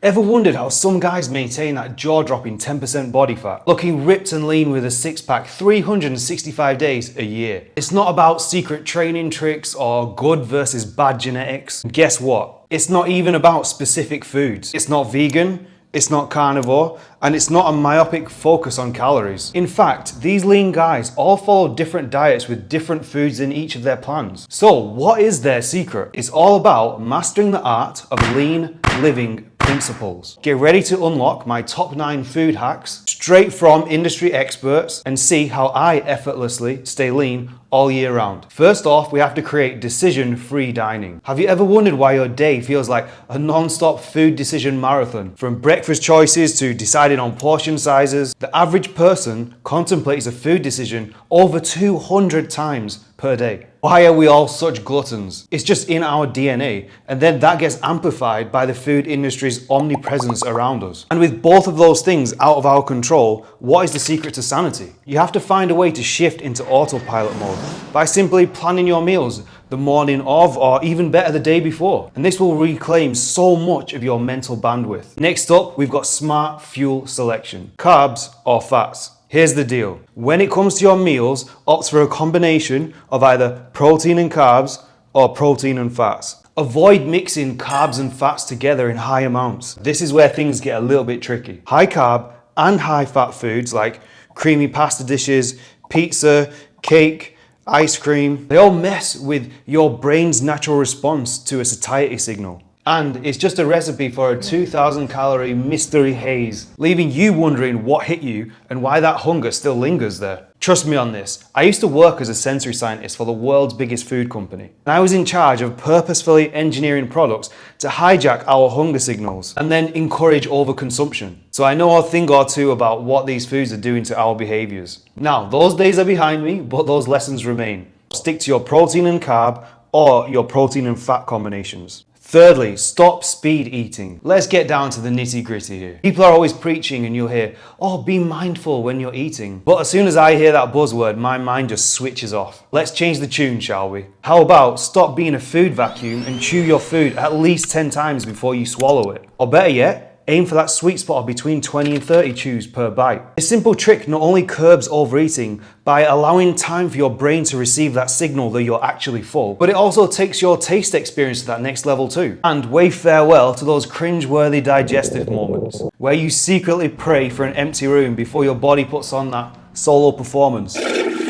Ever wondered how some guys maintain that jaw-dropping 10% body fat, looking ripped and lean with a six-pack 365 days a year? It's not about secret training tricks or good versus bad genetics. Guess what? It's not even about specific foods. It's not vegan, it's not carnivore, and it's not a myopic focus on calories. In fact, these lean guys all follow different diets with different foods in each of their plans. So what is their secret? It's all about mastering the art of lean living principles. Get ready to unlock my top 9 food hacks straight from industry experts and see how I effortlessly stay lean all year round. First off, we have to create decision-free dining. Have you ever wondered why your day feels like a non-stop food decision marathon? From breakfast choices to deciding on portion sizes, the average person contemplates a food decision over 200 times per day. Why are we all such gluttons? It's just in our DNA, and then that gets amplified by the food industry's omnipresence around us. And with both of those things out of our control, what is the secret to sanity? You have to find a way to shift into autopilot mode by simply planning your meals the morning of, or even better, the day before. And this will reclaim so much of your mental bandwidth. Next up, we've got smart fuel selection. Carbs or fats? Here's the deal. When it comes to your meals, opt for a combination of either protein and carbs or protein and fats. Avoid mixing carbs and fats together in high amounts. This is where things get a little bit tricky. High carb and high fat foods like creamy pasta dishes, pizza, cake, ice cream, they all mess with your brain's natural response to a satiety signal. And it's just a recipe for a 2,000 calorie mystery haze, leaving you wondering what hit you and why that hunger still lingers there. Trust me on this, I used to work as a sensory scientist for the world's biggest food company. And I was in charge of purposefully engineering products to hijack our hunger signals and then encourage overconsumption. So I know a thing or two about what these foods are doing to our behaviors. Now, those days are behind me, but those lessons remain. Stick to your protein and carb or your protein and fat combinations. Thirdly, stop speed eating. Let's get down to the nitty gritty here. People are always preaching and you'll hear, oh, be mindful when you're eating. But as soon as I hear that buzzword, my mind just switches off. Let's change the tune, shall we? How about stop being a food vacuum and chew your food at least 10 times before you swallow it? Or better yet, aim for that sweet spot of between 20 and 30 chews per bite. This simple trick not only curbs overeating by allowing time for your brain to receive that signal that you're actually full, but it also takes your taste experience to that next level too. And wave farewell to those cringe-worthy digestive moments, where you secretly pray for an empty room before your body puts on that solo performance.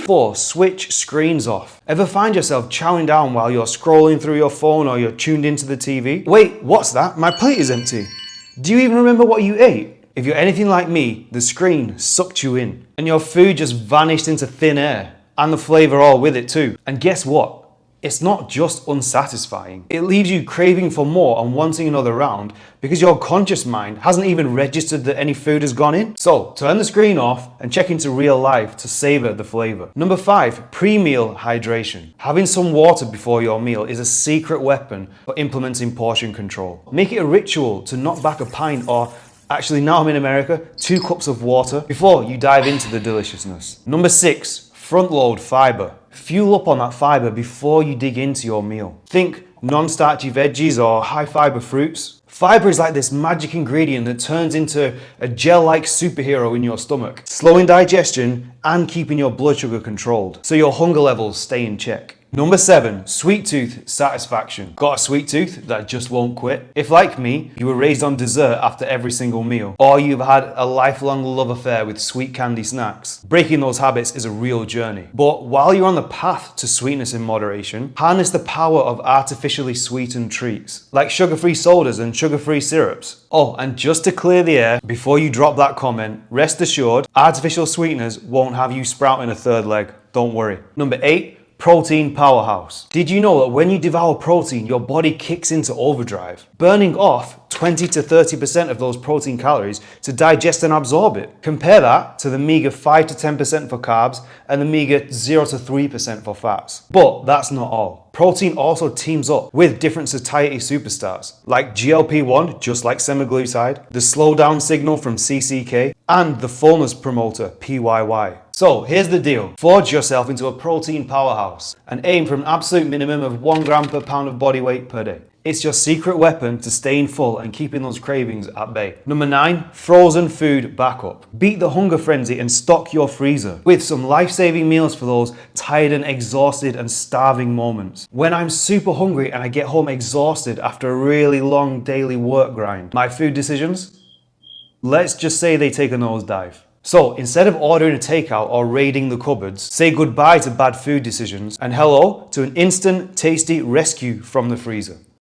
4. Switch screens off. Ever find yourself chowing down while you're scrolling through your phone or you're tuned into the TV? Wait, what's that? My plate is empty. Do you even remember what you ate? If you're anything like me, the screen sucked you in and your food just vanished into thin air, and the flavor all with it too. And guess what? It's not just unsatisfying. It leaves you craving for more and wanting another round because your conscious mind hasn't even registered that any food has gone in. So turn the screen off and check into real life to savor the flavor. Number 5, pre-meal hydration. Having some water before your meal is a secret weapon for implementing portion control. Make it a ritual to knock back a pint, or actually now I'm in America, 2 cups of water before you dive into the deliciousness. Number 6, front load fiber. Fuel up on that fiber before you dig into your meal. Think non-starchy veggies or high-fiber fruits. Fiber is like this magic ingredient that turns into a gel-like superhero in your stomach, slowing digestion and keeping your blood sugar controlled, so your hunger levels stay in check. Number 7, sweet tooth satisfaction. Got a sweet tooth that just won't quit? If, like me, you were raised on dessert after every single meal, or you've had a lifelong love affair with sweet candy snacks, breaking those habits is a real journey. But while you're on the path to sweetness in moderation, harness the power of artificially sweetened treats, like sugar-free sodas and sugar-free syrups. Oh, and just to clear the air, before you drop that comment, rest assured, artificial sweeteners won't have you sprouting a third leg. Don't worry. Number 8, protein powerhouse. Did you know that when you devour protein, your body kicks into overdrive, burning off 20 to 30% of those protein calories to digest and absorb it? Compare that to the meager 5 to 10% for carbs and the meager 0 to 3% for fats. But that's not all. Protein also teams up with different satiety superstars like GLP-1, just like semaglutide, the slowdown signal from CCK, and the fullness promoter, PYY. So here's the deal. Forge yourself into a protein powerhouse and aim for an absolute minimum of 1 gram per pound of body weight per day. It's your secret weapon to staying full and keeping those cravings at bay. Number 9, frozen food backup. Beat the hunger frenzy and stock your freezer with some life-saving meals for those tired and exhausted and starving moments. When I'm super hungry and I get home exhausted after a really long daily work grind, my food decisions? Let's just say they take a nosedive. So instead of ordering a takeout or raiding the cupboards, say goodbye to bad food decisions and hello to an instant, tasty rescue from the freezer.